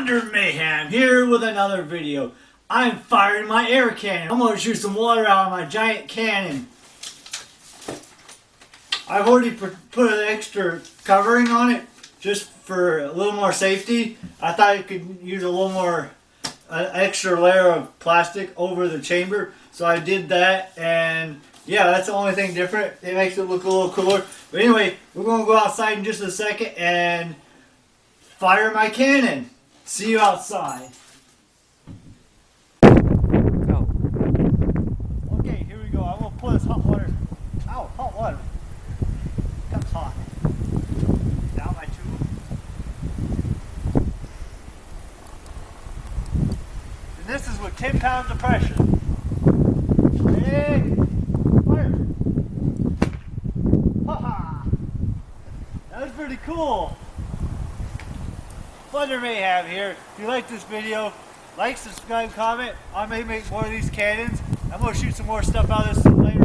Thunder Mayhem here with another video. I'm firing my air cannon. I'm going to shoot some water out of my giant cannon. I've already put an extra covering on it just for a little more safety. I thought I could use a little more extra layer of plastic over the chamber, so I did that, and yeah, that's the only thing different. It makes it look a little cooler. But anyway, we're going to go outside in just a second and fire my cannon. See you outside. Go. Okay, here we go. I'm going to pour this hot water. Ow, hot water. That's hot. Down my tube. And this is with 10 pounds of pressure. Hey, fire. Ha-ha. That was pretty cool. Thunder Mayhem here. If you like this video, like, subscribe, comment. I may make more of these cannons. I'm going to shoot some more stuff out of this later.